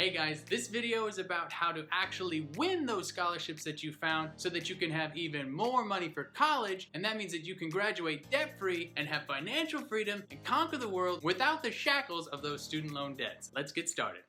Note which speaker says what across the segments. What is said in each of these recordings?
Speaker 1: Hey guys, this video is about how to actually win those scholarships that you found so that you can have even more money for college, and that means that you can graduate debt-free and have financial freedom and conquer the world without the shackles of those student loan debts. Let's get started.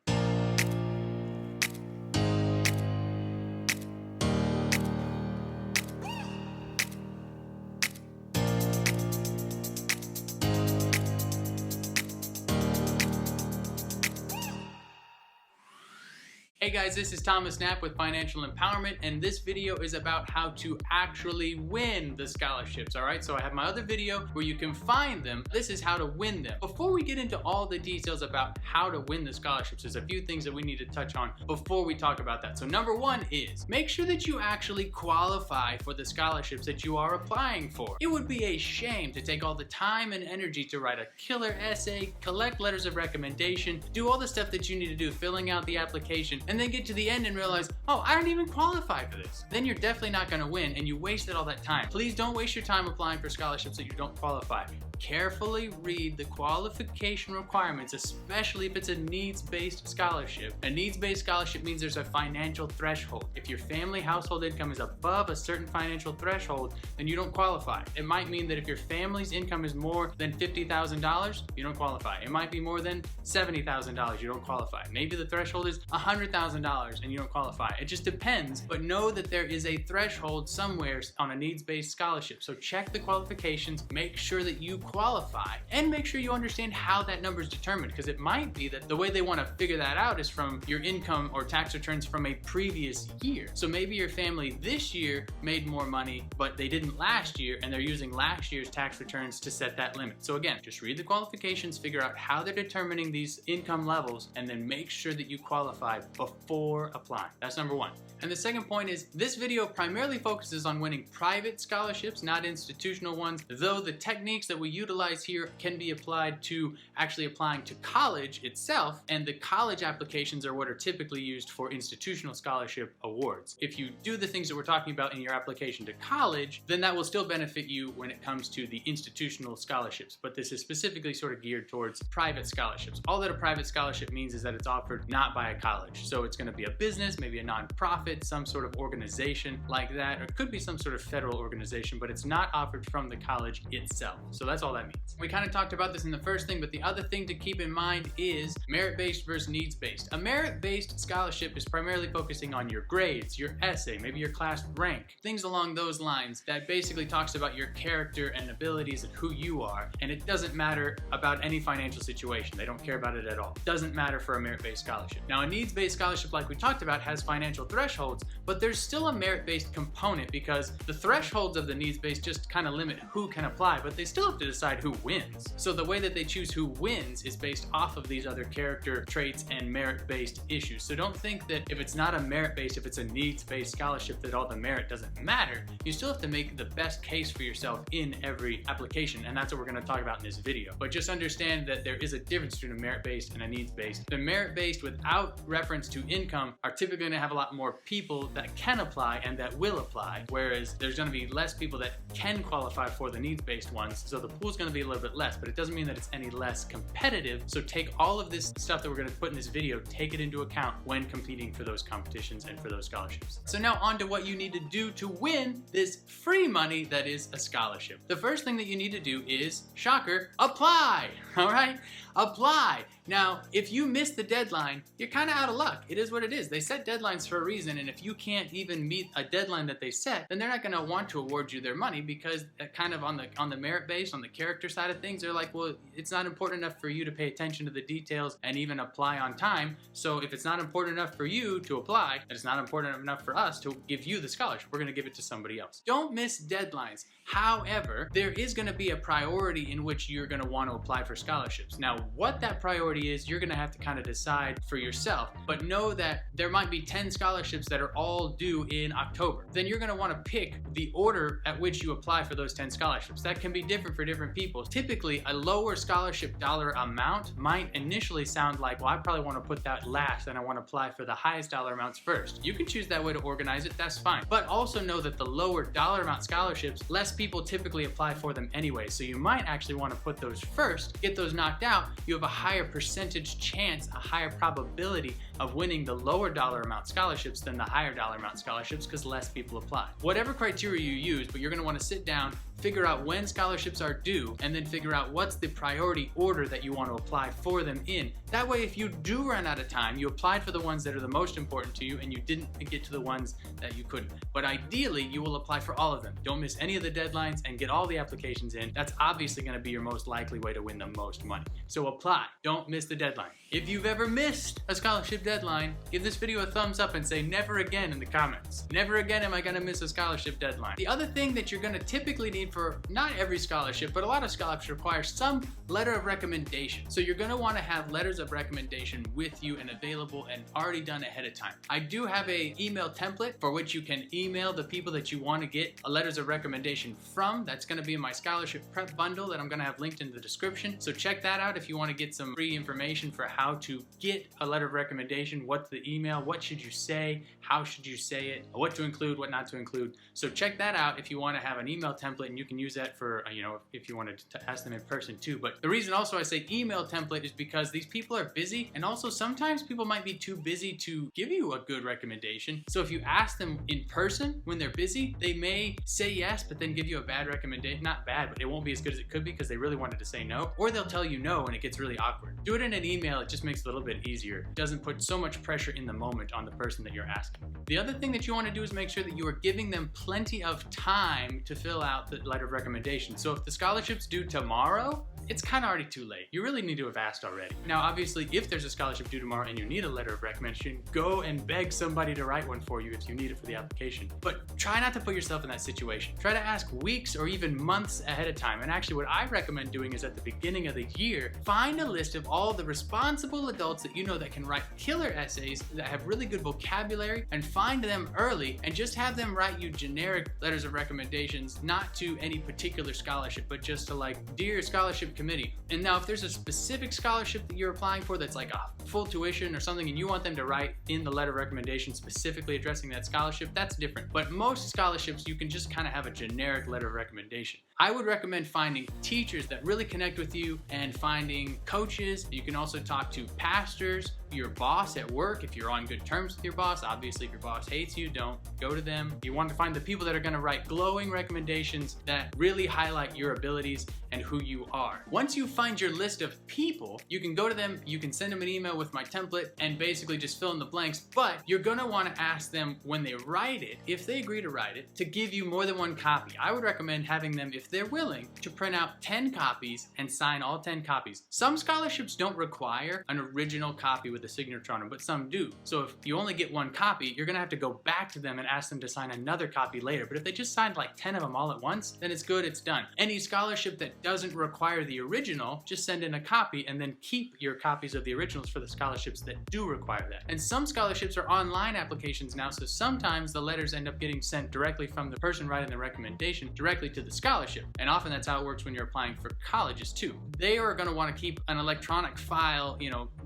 Speaker 1: Hey guys, this is Thomas Knapp with Financial Empowerment, and this video is about how to actually win the scholarships, alright? So I have my other video where you can find them. This is how to win them. Before we get into all the details about how to win the scholarships, there's a few things that we need to touch on before we talk about that. So number one is, make sure that you actually qualify for the scholarships that you are applying for. It would be a shame to take all the time and energy to write a killer essay, collect letters of recommendation, do all the stuff that you need to do, filling out the application, and then get to the end and realize, oh, I don't even qualify for this. Then you're definitely not going to win, and you wasted all that time. Please don't waste your time applying for scholarships that you don't qualify. Carefully read the qualification requirements, especially if it's a needs-based scholarship. A needs-based scholarship means there's a financial threshold. If your family household income is above a certain financial threshold, then you don't qualify. It might mean that if your family's income is more than $50,000, you don't qualify. It might be more than $70,000, you don't qualify. Maybe the threshold is $100,000 and you don't qualify. It just depends, but know that there is a threshold somewhere on a needs-based scholarship. So check the qualifications, make sure that you qualify, and make sure you understand how that number is determined, because it might be that the way they want to figure that out is from your income or tax returns from a previous year. So maybe your family this year made more money, but they didn't last year, and they're using last year's tax returns to set that limit. So again, just read the qualifications, figure out how they're determining these income levels, and then make sure that you qualify before applying. That's number one. And the second point is, this video primarily focuses on winning private scholarships, not institutional ones, though the techniques that we utilize here can be applied to actually applying to college itself, and the college applications are what are typically used for institutional scholarship awards. If you do the things that we're talking about in your application to college, then that will still benefit you when it comes to the institutional scholarships, but this is specifically sort of geared towards private scholarships. All that a private scholarship means is that it's offered not by a college. So it's going to be a business, maybe a nonprofit, some sort of organization like that, or it could be some sort of federal organization, but it's not offered from the college itself. So that's all that means. We kind of talked about this in the first thing, but the other thing to keep in mind is merit-based versus needs-based. A merit-based scholarship is primarily focusing on your grades, your essay, maybe your class rank, things along those lines that basically talks about your character and abilities and who you are, and it doesn't matter about any financial situation. They don't care about it at all. It doesn't matter for a merit-based scholarship. Now, a needs-based scholarship, like we talked about, has financial thresholds, but there's still a merit-based component because the thresholds of the needs-based just kind of limit who can apply, but they still have to decide who wins. So the way that they choose who wins is based off of these other character traits and merit-based issues. So don't think that if it's not a merit-based, if it's a needs-based scholarship, that all the merit doesn't matter. You still have to make the best case for yourself in every application, and that's what we're going to talk about in this video. But just understand that there is a difference between a merit-based and a needs-based. The merit-based without reference to income are typically going to have a lot more people that can apply and that will apply, whereas there's going to be less people that can qualify for the needs-based ones, so the pool's going to be a little bit less, but it doesn't mean that it's any less competitive. So take all of this stuff that we're going to put in this video, take it into account when competing for those competitions and for those scholarships. So now on to what you need to do to win this free money that is a scholarship. The first thing that you need to do is, shocker, apply, all right? Apply. Now, if you miss the deadline, you're kind of out of luck. It is what it is. They set deadlines for a reason, and if you can't even meet a deadline that they set, then they're not going to want to award you their money, because kind of on the merit base, on the character side of things, they're like, well, it's not important enough for you to pay attention to the details and even apply on time. So if it's not important enough for you to apply, and it's not important enough for us to give you the scholarship, we're going to give it to somebody else. Don't miss deadlines. However, there is going to be a priority in which you're going to want to apply for scholarships. Now, what that priority is, you're going to have to kind of decide for yourself, but know that there might be 10 scholarships that are all due in October. Then you're going to want to pick the order at which you apply for those 10 scholarships. That can be different for different people. Typically, a lower scholarship dollar amount might initially sound like, well, I probably want to put that last and I want to apply for the highest dollar amounts first. You can choose that way to organize it, that's fine. But also know that the lower dollar amount scholarships, less people typically apply for them anyway. So you might actually want to put those first, get those knocked out. You have a higher percentage chance, a higher probability of winning the lower dollar amount scholarships than the higher dollar amount scholarships because less people apply. Whatever criteria you use, but you're going to want to sit down, figure out when scholarships are due, and then figure out what's the priority order that you want to apply for them in. That way, if you do run out of time, you applied for the ones that are the most important to you and you didn't get to the ones that you couldn't. But ideally, you will apply for all of them. Don't miss any of the deadlines and get all the applications in. That's obviously going to be your most likely way to win the most money. So apply. Don't miss the deadline. If you've ever missed a scholarship deadline, give this video a thumbs up and say never again in the comments. Never again am I going to miss a scholarship deadline. The other thing that you're going to typically need for not every scholarship, but a lot of scholarships require some letter of recommendation. So you're going to want to have letters of recommendation with you and available and already done ahead of time. I do have an email template for which you can email the people that you want to get a letters of recommendation from. That's going to be in my scholarship prep bundle that I'm going to have linked in the description. So check that out if you want to get some free information for how to get a letter of recommendation. What's the email? What should you say? How should you say it? What to include, what not to include. So check that out if you want to have an email template, and you can use that for, if you wanted to ask them in person too. But the reason also I say email template is because these people are busy, and also sometimes people might be too busy to give you a good recommendation. So if you ask them in person when they're busy, they may say yes, but then give you a bad recommendation. Not bad, but it won't be as good as it could be because they really wanted to say no. Or they'll tell you no and it gets really awkward. Do it in an email. It just makes it a little bit easier. It doesn't put so much pressure in the moment on the person that you're asking. The other thing that you want to do is make sure that you are giving them plenty of time to fill out the letter of recommendation. So if the scholarship's due tomorrow, it's kind of already too late. You really need to have asked already. Now, obviously, if there's a scholarship due tomorrow and you need a letter of recommendation, go and beg somebody to write one for you if you need it for the application. But try not to put yourself in that situation. Try to ask weeks or even months ahead of time. And actually, what I recommend doing is at the beginning of the year, find a list of all the responsible adults that you know that can write killer essays, that have really good vocabulary, and find them early and just have them write you generic letters of recommendations, not to any particular scholarship, but just to like, dear scholarship committee. And now if there's a specific scholarship that you're applying for that's like a full tuition or something and you want them to write in the letter of recommendation specifically addressing that scholarship, that's different. But most scholarships you can just kind of have a generic letter of recommendation. I would recommend finding teachers that really connect with you and finding coaches. You can also talk to pastors, your boss at work if you're on good terms with your boss. Obviously, if your boss hates you, don't go to them. You want to find the people that are going to write glowing recommendations that really highlight your abilities and who you are. Once you find your list of people, you can go to them, you can send them an email with my template and basically just fill in the blanks, but you're going to want to ask them when they write it, if they agree to write it, to give you more than one copy. I would recommend having them, if they're willing, to print out 10 copies and sign all 10 copies. Some scholarships don't require an original copy with a signature on them, but some do. So if you only get one copy, you're going to have to go back to them and ask them to sign another copy later. But if they just signed like 10 of them all at once, then it's good, it's done. Any scholarship that doesn't require the original, just send in a copy and then keep your copies of the originals for the scholarships that do require that. And some scholarships are online applications now, so sometimes the letters end up getting sent directly from the person writing the recommendation directly to the scholarship. And often that's how it works when you're applying for colleges too. They are going to want to keep an electronic file,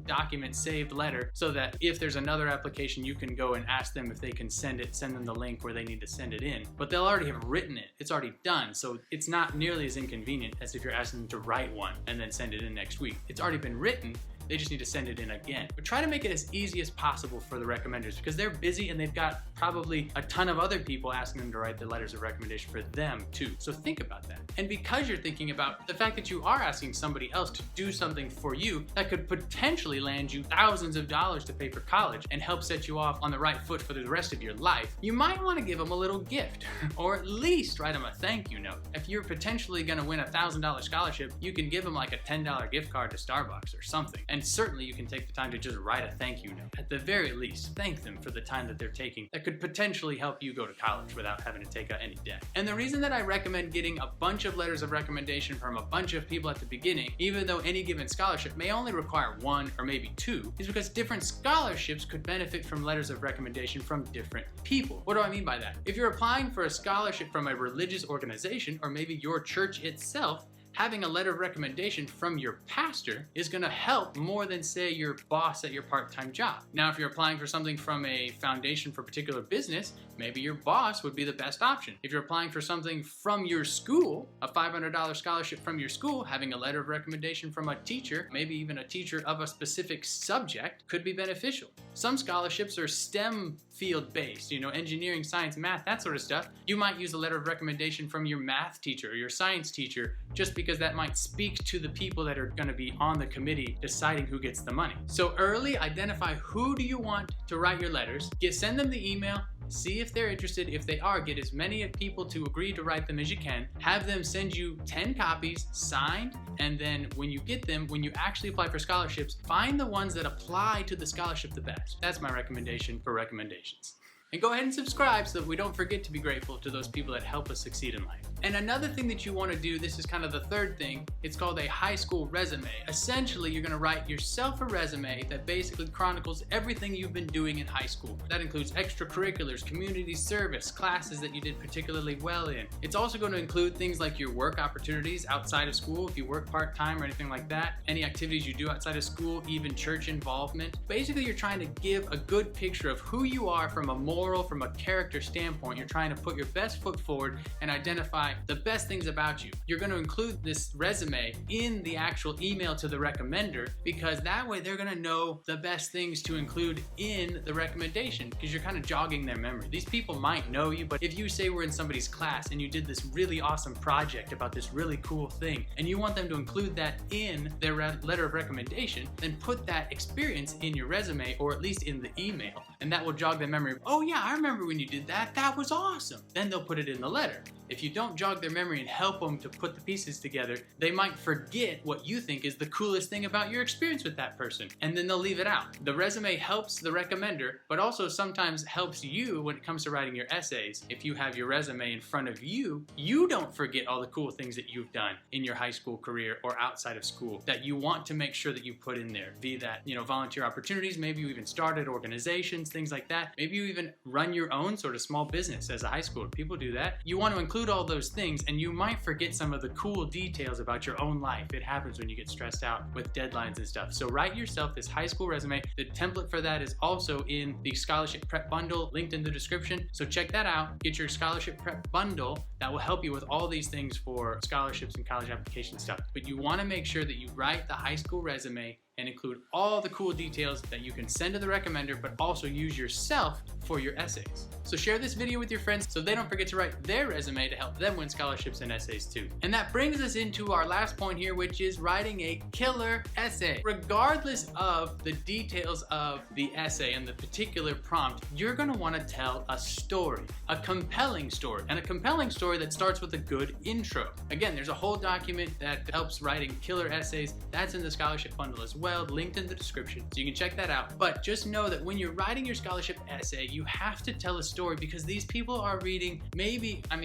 Speaker 1: document saved letter, so that if there's another application, you can go and ask them if they can send them the link where they need to send it in. But they'll already have written it. It's already done. So it's not nearly as inconvenient as if you're asking them to write one and then send it in next week. It's already been written. They just need to send it in again. But try to make it as easy as possible for the recommenders because they're busy and they've got probably a ton of other people asking them to write the letters of recommendation for them too. So think about that. And because you're thinking about the fact that you are asking somebody else to do something for you that could potentially land you thousands of dollars to pay for college and help set you off on the right foot for the rest of your life, you might want to give them a little gift or at least write them a thank you note. If you're potentially going to win a $1,000 scholarship, you can give them like a $10 gift card to Starbucks or something. And certainly you can take the time to just write a thank you note. At the very least, thank them for the time that they're taking that could potentially help you go to college without having to take out any debt. And the reason that I recommend getting a bunch of letters of recommendation from a bunch of people at the beginning, even though any given scholarship may only require one or maybe two, is because different scholarships could benefit from letters of recommendation from different people. What do I mean by that? If you're applying for a scholarship from a religious organization, or maybe your church itself having a letter of recommendation from your pastor is going to help more than, say, your boss at your part-time job. Now, if you're applying for something from a foundation for a particular business, maybe your boss would be the best option. If you're applying for something from your school, a $500 scholarship from your school, having a letter of recommendation from a teacher, maybe even a teacher of a specific subject, could be beneficial. Some scholarships are STEM field based, engineering, science, math, that sort of stuff. You might use a letter of recommendation from your math teacher or your science teacher, just because that might speak to the people that are going to be on the committee deciding who gets the money. So early, identify who do you want to write your letters, send them the email, see if they're interested. If they are, get as many people to agree to write them as you can. Have them send you 10 copies signed, and then when you get them, when you actually apply for scholarships, find the ones that apply to the scholarship the best. That's my recommendation for recommendations. And go ahead and subscribe so that we don't forget to be grateful to those people that help us succeed in life. And another thing that you want to do, this is kind of the third thing, it's called a high school resume. Essentially, you're going to write yourself a resume that basically chronicles everything you've been doing in high school. That includes extracurriculars, community service, classes that you did particularly well in. It's also going to include things like your work opportunities outside of school, if you work part-time or anything like that, any activities you do outside of school, even church involvement. Basically, you're trying to give a good picture of who you are from a moral, from a character standpoint. You're trying to put your best foot forward and identify the best things about you. You're going to include this resume in the actual email to the recommender, because that way they're going to know the best things to include in the recommendation, because you're kind of jogging their memory. These people might know you, but if you say we're in somebody's class and you did this really awesome project about this really cool thing, and you want them to include that in their letter of recommendation, then put that experience in your resume, or at least in the email, and that will jog their memory. Oh yeah, I remember when you did that. That was awesome. Then they'll put it in the letter. If you don't jog their memory and help them to put the pieces together, they might forget what you think is the coolest thing about your experience with that person, and then they'll leave it out. The resume helps the recommender, but also sometimes helps you when it comes to writing your essays. If you have your resume in front of you, you don't forget all the cool things that you've done in your high school career or outside of school that you want to make sure that you put in there. Be that, volunteer opportunities, maybe you even started organizations, things like that. Maybe you even run your own sort of small business as a high schooler. People do that. You want to include all those things, and you might forget some of the cool details about your own life. It happens when you get stressed out with deadlines and stuff. So write yourself this high school resume. The template for that is also in the scholarship prep bundle linked in the description. So check that out. Get your scholarship prep bundle. That will help you with all these things for scholarships and college application stuff. But you want to make sure that you write the high school resume and include all the cool details that you can send to the recommender, but also use yourself for your essays. So share this video with your friends so they don't forget to write their resume to help them win scholarships and essays too. And that brings us into our last point here, which is writing a killer essay. Regardless of the details of the essay and the particular prompt, you're gonna wanna tell a story, a compelling story, and a compelling story that starts with a good intro. Again, there's a whole document that helps writing killer essays. That's in the scholarship bundle as well, linked in the description, so you can check that out. But just know that when you're writing your scholarship essay, you have to tell a story, because these people are reading,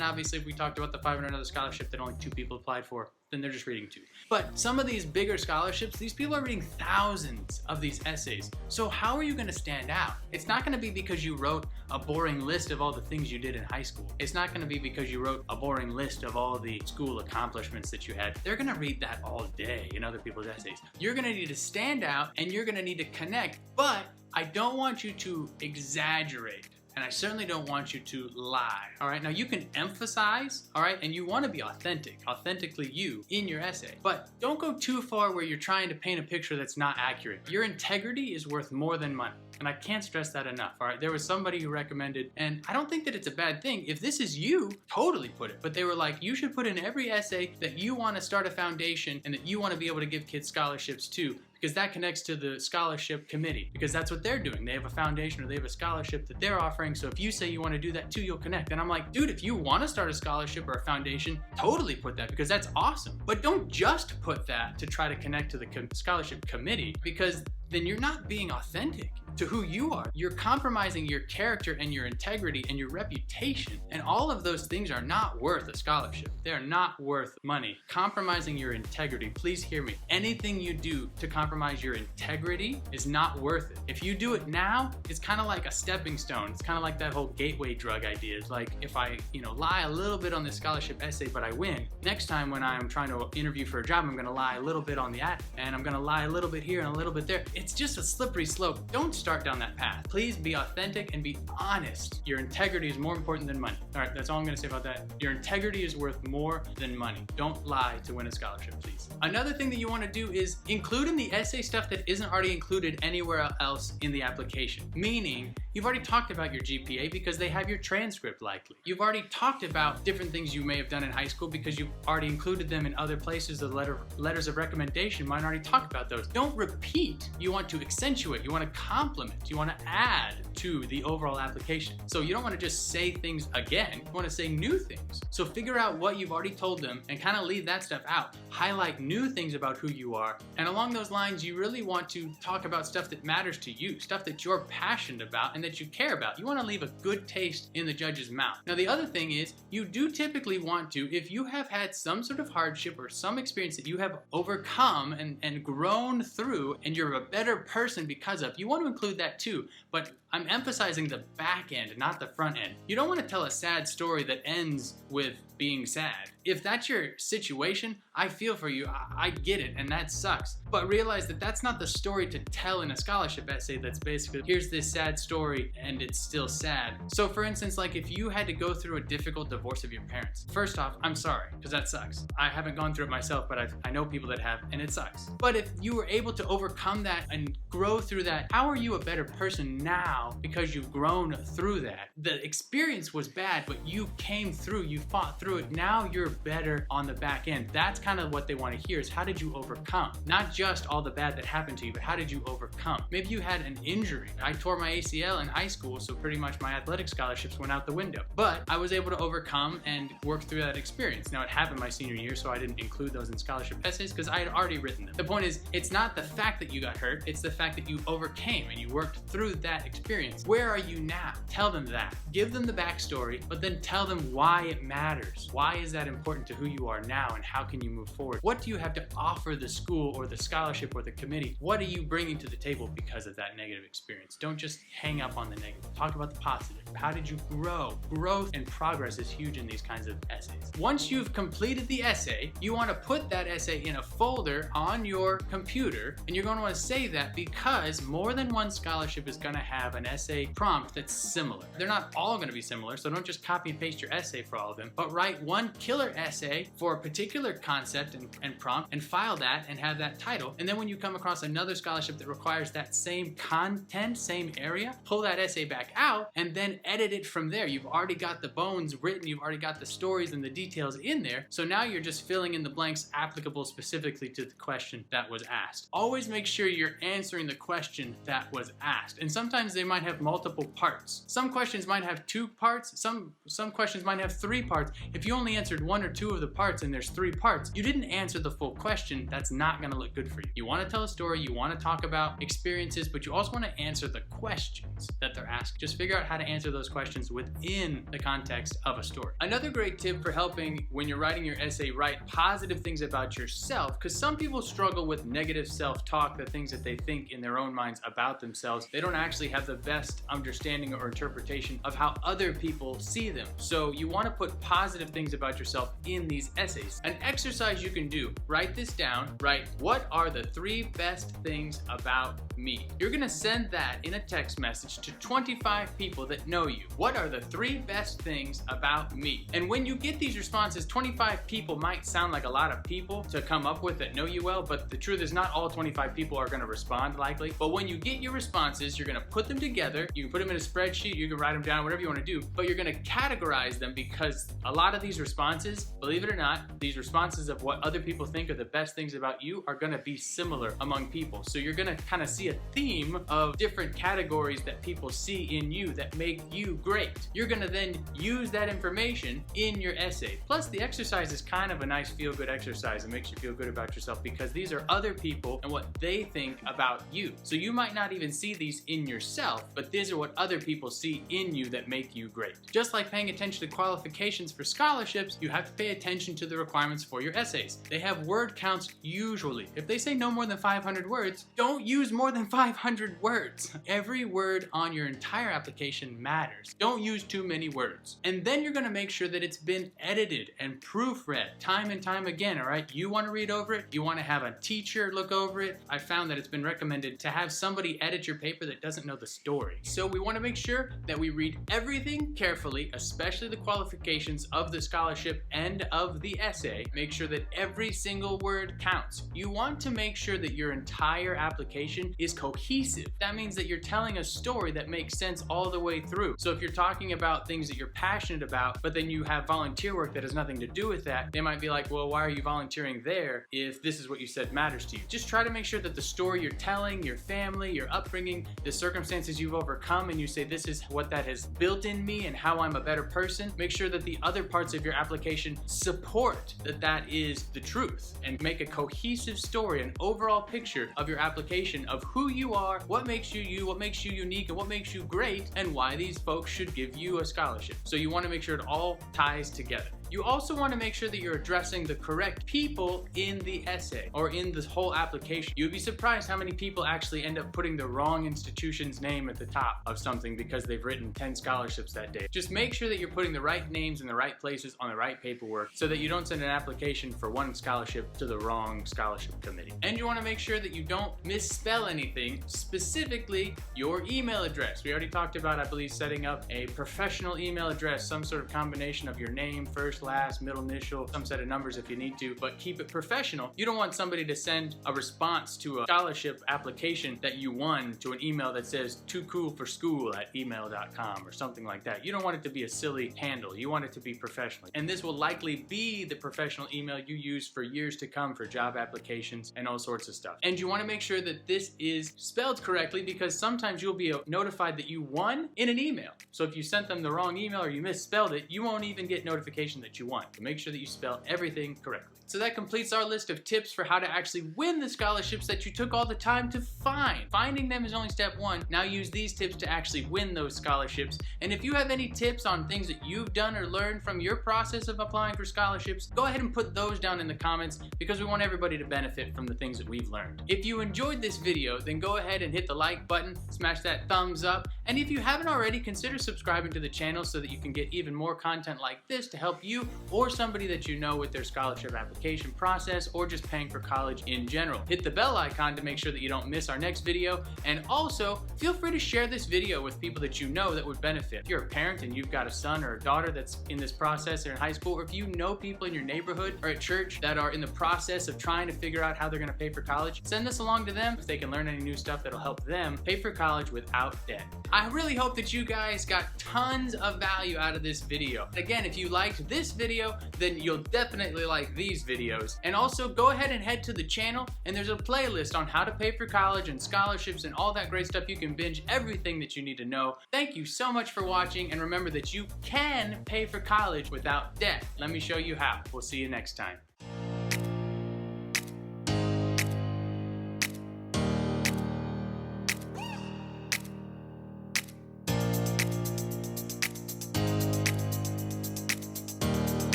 Speaker 1: obviously if we talked about the $500 scholarship that only 2 people applied for, then they're just reading 2. But some of these bigger scholarships, these people are reading thousands of these essays. So how are you going to stand out? It's not going to be because you wrote a boring list of all the things you did in high school. It's not going to be because you wrote a boring list of all the school accomplishments that you had. They're going to read that all day in other people's essays. You're going to need to stand out, and you're going to need to connect, but I don't want you to exaggerate. And I certainly don't want you to lie, all right? Now you can emphasize, all right? And you wanna be authentic, authentically you in your essay, but don't go too far where you're trying to paint a picture that's not accurate. Your integrity is worth more than money. And I can't stress that enough, all right? There was somebody who recommended, and I don't think that it's a bad thing. If this is you, totally put it. But they were like, you should put in every essay that you wanna start a foundation and that you wanna be able to give kids scholarships to, because that connects to the scholarship committee, because that's what they're doing. They have a foundation or they have a scholarship that they're offering. So if you say you want to do that too, you'll connect. And I'm like, dude, if you want to start a scholarship or a foundation, totally put that, because that's awesome. But don't just put that to try to connect to the scholarship committee, because then you're not being authentic to who you are. You're compromising your character and your integrity and your reputation. And all of those things are not worth a scholarship. They're not worth money. Compromising your integrity, please hear me. Anything you do to compromise your integrity is not worth it. If you do it now, it's kind of like a stepping stone. It's kind of like that whole gateway drug idea. It's like if I, lie a little bit on this scholarship essay, but I win. Next time when I'm trying to interview for a job, I'm going to lie a little bit on the ad, and I'm going to lie a little bit here and a little bit there. It's just a slippery slope. Don't start down that path. Please be authentic and be honest. Your integrity is more important than money. All right, that's all I'm going to say about that. Your integrity is worth more than money. Don't lie to win a scholarship, please. Another thing that you want to do is include in the essay stuff that isn't already included anywhere else in the application. Meaning, you've already talked about your GPA because they have your transcript likely. You've already talked about different things you may have done in high school because you've already included them in other places. The letters of recommendation might already talk about those. Don't repeat. You want to accentuate. You want to complement. You want to add to the overall application. So you don't want to just say things again. You want to say new things. So figure out what you've already told them and kind of leave that stuff out. Highlight new things about who you are. And along those lines, you really want to talk about stuff that matters to you, stuff that you're passionate about and that you care about. You want to leave a good taste in the judge's mouth. Now, the other thing is you do typically want to, if you have had some sort of hardship or some experience that you have overcome and grown through and you're a better person because of, you want to include that too. But I'm emphasizing the back end, not the front end. You don't want to tell a sad story that ends with being sad. If that's your situation, I feel for you. I get it, and that sucks. But realize that that's not the story to tell in a scholarship essay that's basically, here's this sad story, and it's still sad. So for instance, like if you had to go through a difficult divorce of your parents, first off, I'm sorry, because that sucks. I haven't gone through it myself, but I know people that have, and it sucks. But if you were able to overcome that and grow through that, how are you a better person now because you've grown through that? The experience was bad, but you came through, you fought through it. Now you're better on the back end. That's kind of what they want to hear, is how did you overcome? Not just all the bad that happened to you, but how did you overcome? Maybe you had an injury. I tore my ACL in high school, so pretty much my athletic scholarships went out the window. But I was able to overcome and work through that experience. Now it happened my senior year, so I didn't include those in scholarship essays because I had already written them. The point is, it's not the fact that you got hurt, it's the fact that you overcame and you worked through that experience. Where are you now? Tell them that. Give them the backstory, but then tell them why it matters. Why is that important to who you are now, and how can you move forward? What do you have to offer the school or the scholarship or the committee? What are you bringing to the table because of that negative experience? Don't just hang up on the negative. Talk about the positive. How did you grow? Growth and progress is huge in these kinds of essays. Once you've completed the essay, you want to put that essay in a folder on your computer, and you're going to want to save that because more than one scholarship is going to have an essay prompt that's similar. They're not all going to be similar, so don't just copy and paste your essay for all of them, but write one killer essay for a particular concept and prompt and file that and have that title. And then when you come across another scholarship that requires that same content, same area, pull that essay back out and then edit it from there. You've already got the bones written, you've already got the stories and the details in there, so now you're just filling in the blanks applicable specifically to the question that was asked. Always make sure you're answering the question that was asked, and sometimes they might have multiple parts. Some questions might have 2 parts, some questions might have 3 parts. If you only answered 1 or 2 of the parts and there's 3 parts, you didn't answer the full question. That's not going to look good for you. You want to tell a story, you want to talk about experiences, but you also want to answer the questions that they're asked. Just figure out how to answer those questions within the context of a story. Another great tip for helping when you're writing your essay, write positive things about yourself, because some people struggle with negative self-talk, the things that they think in their own minds about themselves. They don't actually have the best understanding or interpretation of how other people see them. So you want to put positive things about yourself in these essays. An exercise you can do, write this down, write, what are the 3 best things about me? You're gonna send that in a text message to 25 people that know you. What are the 3 best things about me? And when you get these responses, 25 people might sound like a lot of people to come up with that know you well, but the truth is not all 25 people are gonna respond likely. But when you get your responses, you're gonna put them together, you can put them in a spreadsheet, you can write them down, whatever you wanna do, but you're gonna categorize them because a lot of these responses, believe it or not, these responses of what other people think are the best things about you are gonna be similar among people. So you're gonna kind of see a theme of different categories that people see in you that make you great. You're gonna then use that information in your essay. Plus, the exercise is kind of a nice feel-good exercise. It makes you feel good about yourself because these are other people and what they think about you. So you might not even see these in yourself, but these are what other people see in you that make you great. Just like paying attention to qualifications for scholarships, you have to pay attention to the requirements for your essays. They have word counts usually. If they say no more than 500 words, don't use more than 500 words. Every word on your entire application matters. Don't use too many words. And then you're gonna make sure that it's been edited and proofread time and time again, all right? You wanna read over it, you wanna have a teacher look over it. I found that it's been recommended to have somebody edit your paper that doesn't know the story. So we wanna make sure that we read everything carefully, especially the qualifications of the scholarship and of the essay. Make sure that every single word counts. You want to make sure that your entire application is cohesive. That means that you're telling a story that makes sense all the way through. So if you're talking about things that you're passionate about, but then you have volunteer work that has nothing to do with that, they might be like, well, why are you volunteering there if this is what you said matters to you? Just try to make sure that the story you're telling, your family, your upbringing, the circumstances you've overcome, and you say this is what that has built in me and how I'm a better person. Make sure that the other parts of your application support that that is the truth, and make a cohesive story, an overall picture of your application of who you are, what makes you you, what makes you unique, and what makes you great, and why these folks should give you a scholarship. So you want to make sure it all ties together. You also want to make sure that you're addressing the correct people in the essay or in this whole application. You'd be surprised how many people actually end up putting the wrong institution's name at the top of something because they've written 10 scholarships that day. Just make sure that you're putting the right names in the right places on the right paperwork so that you don't send an application for one scholarship to the wrong scholarship committee. And you want to make sure that you don't misspell anything, specifically your email address. We already talked about, I believe, setting up a professional email address, some sort of combination of your name, first, last, middle initial, some set of numbers if you need to, but keep it professional. You don't want somebody to send a response to a scholarship application that you won to an email that says too cool for school at email.com or something like that. You don't want it to be a silly handle. You want it to be professional. And this will likely be the professional email you use for years to come for job applications and all sorts of stuff. And you want to make sure that this is spelled correctly because sometimes you'll be notified that you won in an email. So if you sent them the wrong email or you misspelled it, you won't even get notification that you won. So make sure that you spell everything correctly. So that completes our list of tips for how to actually win the scholarships that you took all the time to find. Finding them is only step one. Now use these tips to actually win those scholarships. And if you have any tips on things that you've done or learned from your process of applying for scholarships, go ahead and put those down in the comments because we want everybody to benefit from the things that we've learned. If you enjoyed this video, then go ahead and hit the like button, smash that thumbs up, and if you haven't already, consider subscribing to the channel so that you can get even more content like this to help you or somebody that you know with their scholarship application process or just paying for college in general. Hit the bell icon to make sure that you don't miss our next video, and also feel free to share this video with people that you know that would benefit. If you're a parent and you've got a son or a daughter that's in this process or in high school, or if you know people in your neighborhood or at church that are in the process of trying to figure out how they're going to pay for college, send this along to them if they can learn any new stuff that'll help them pay for college without debt. I really hope that you guys got tons of value out of this video. Again, if you liked this video, then you'll definitely like these videos. And also go ahead and head to the channel, and there's a playlist on how to pay for college and scholarships and all that great stuff. You can binge everything that you need to know. Thank you so much for watching, and remember that you can pay for college without debt. Let me show you how. We'll see you next time.